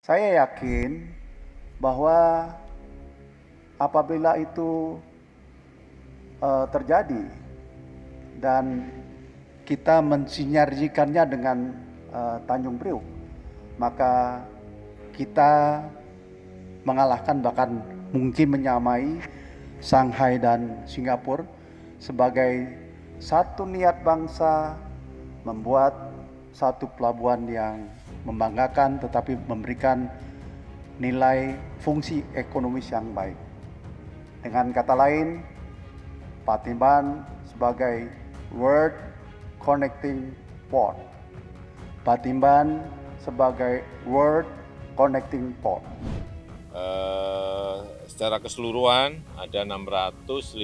Saya yakin bahwa apabila itu terjadi dan kita mensinergikannya dengan Tanjung Priuk, maka kita mengalahkan bahkan mungkin menyamai Shanghai dan Singapura sebagai satu niat bangsa membuat satu pelabuhan yang membanggakan tetapi memberikan nilai fungsi ekonomis yang baik. Dengan kata lain, Patimban sebagai World Connecting Port. Patimban sebagai World Connecting Port. Secara keseluruhan ada 654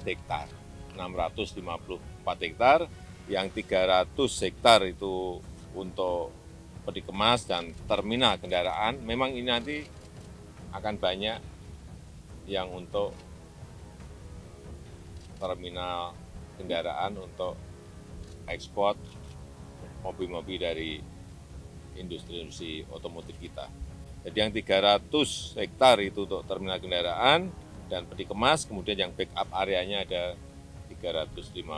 hektar. 654 hektar, yang 300 hektar itu untuk peti kemas dan terminal kendaraan. Memang ini nanti akan banyak yang untuk terminal kendaraan untuk ekspor mobil-mobil dari industri otomotif kita. Jadi yang 300 hektar itu untuk terminal kendaraan dan peti kemas, kemudian yang backup areanya ada 354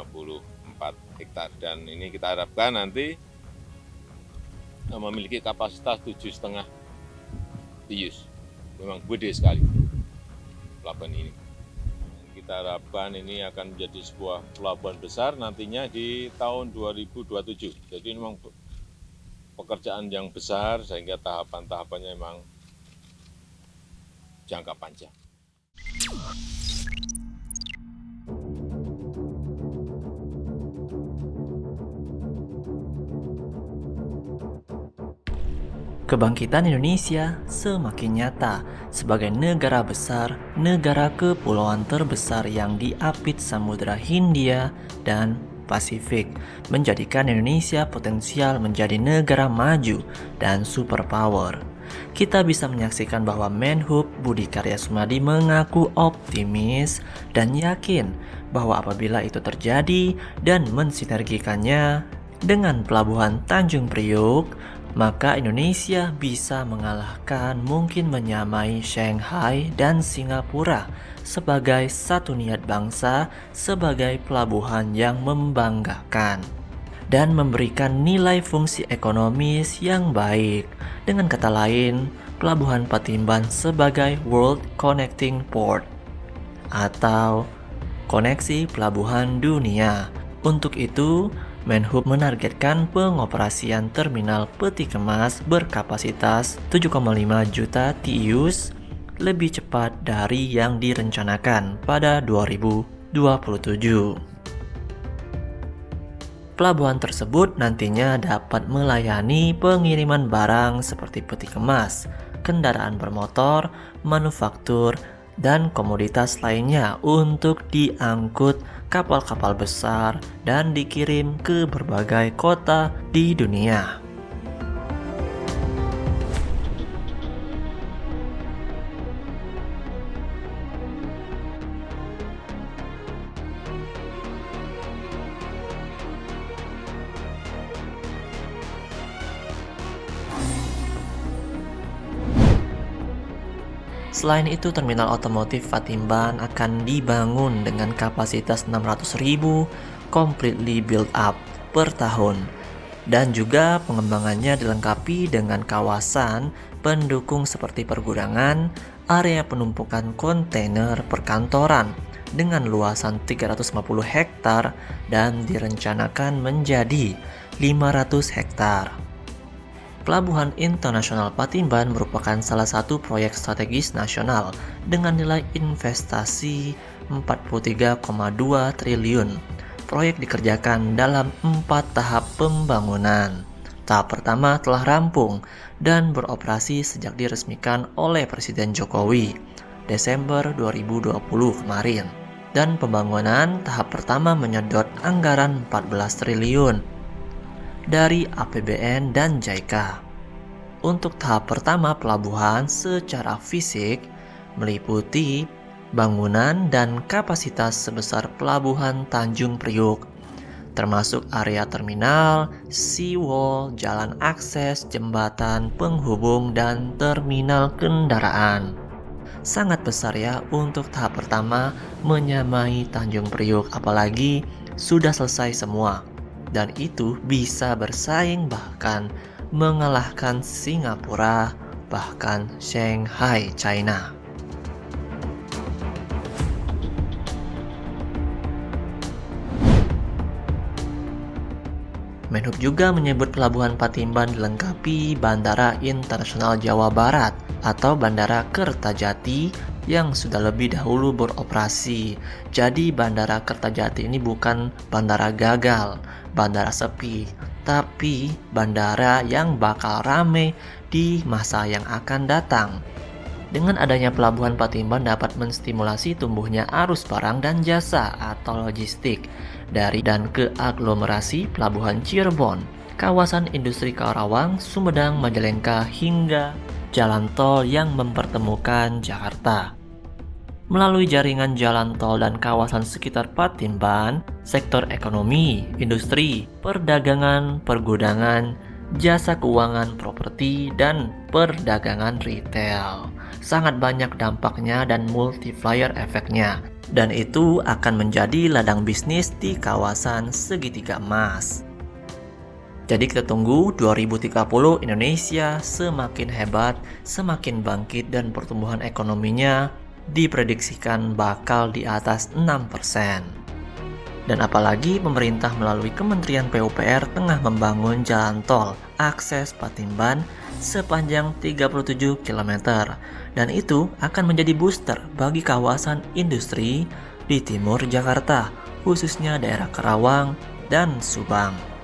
hektar. Dan ini kita harapkan nanti memiliki kapasitas 7,5 TEUs. Memang gede sekali pelabuhan ini. Kita harapkan ini akan menjadi sebuah pelabuhan besar nantinya di tahun 2027. Jadi memang pekerjaan yang besar sehingga tahapan-tahapannya memang jangka panjang. Kebangkitan Indonesia semakin nyata sebagai negara besar, negara kepulauan terbesar yang diapit Samudra Hindia dan Pasifik, menjadikan Indonesia potensial menjadi negara maju dan superpower. Kita bisa menyaksikan bahwa Menhub Budi Karya Sumadi mengaku optimis dan yakin bahwa apabila itu terjadi dan mensinergikannya dengan Pelabuhan Tanjung Priuk, maka Indonesia bisa mengalahkan, mungkin menyamai Shanghai dan Singapura sebagai satu niat bangsa, sebagai pelabuhan yang membanggakan dan memberikan nilai fungsi ekonomis yang baik. Dengan kata lain, Pelabuhan Patimban sebagai World Connecting Port atau koneksi pelabuhan dunia. Untuk itu, Menhub menargetkan pengoperasian terminal peti kemas berkapasitas 7,5 juta TEUs lebih cepat dari yang direncanakan pada 2027. Pelabuhan tersebut nantinya dapat melayani pengiriman barang seperti peti kemas, kendaraan bermotor, manufaktur, dan komoditas lainnya untuk diangkut kapal-kapal besar dan dikirim ke berbagai kota di dunia. Selain itu, terminal otomotif Patimban akan dibangun dengan kapasitas 600.000 completely built up per tahun. Dan juga pengembangannya dilengkapi dengan kawasan pendukung seperti pergudangan, area penumpukan kontainer perkantoran dengan luasan 350 hektar dan direncanakan menjadi 500 hektar. Pelabuhan Internasional Patimban merupakan salah satu proyek strategis nasional dengan nilai investasi 43,2 triliun. Proyek dikerjakan dalam 4 tahap pembangunan. Tahap pertama telah rampung dan beroperasi sejak diresmikan oleh Presiden Jokowi Desember 2020 kemarin. Dan pembangunan tahap pertama menyedot anggaran 14 triliun dari APBN dan JICA. Untuk tahap pertama pelabuhan secara fisik meliputi bangunan dan kapasitas sebesar Pelabuhan Tanjung Priuk termasuk area terminal, seawall, jalan akses, jembatan, penghubung, dan terminal kendaraan. Sangat besar ya untuk tahap pertama menyamai Tanjung Priok, apalagi sudah selesai semua. Dan itu bisa bersaing bahkan mengalahkan Singapura, bahkan Shanghai, China. Menhub juga menyebut Pelabuhan Patimban dilengkapi Bandara Internasional Jawa Barat atau Bandara Kertajati yang sudah lebih dahulu beroperasi. Jadi Bandara Kertajati ini bukan bandara gagal, bandara sepi, tapi bandara yang bakal rame di masa yang akan datang. Dengan adanya Pelabuhan Patimban dapat menstimulasi tumbuhnya arus barang dan jasa atau logistik dari dan ke aglomerasi Pelabuhan Cirebon, kawasan industri Karawang, Sumedang, Majalengka, hingga jalan tol yang mempertemukan Jakarta. Melalui jaringan jalan tol dan kawasan sekitar Patimban, sektor ekonomi, industri, perdagangan, pergudangan, jasa keuangan, properti, dan perdagangan retail. Sangat banyak dampaknya dan multiplier efeknya, dan itu akan menjadi ladang bisnis di kawasan segitiga emas. Jadi kita tunggu 2030 Indonesia semakin hebat, semakin bangkit, dan pertumbuhan ekonominya diprediksikan bakal di atas 6%. Dan apalagi pemerintah melalui Kementerian PUPR tengah membangun jalan tol akses Patimban sepanjang 37 km. Dan itu akan menjadi booster bagi kawasan industri di timur Jakarta, khususnya daerah Karawang dan Subang.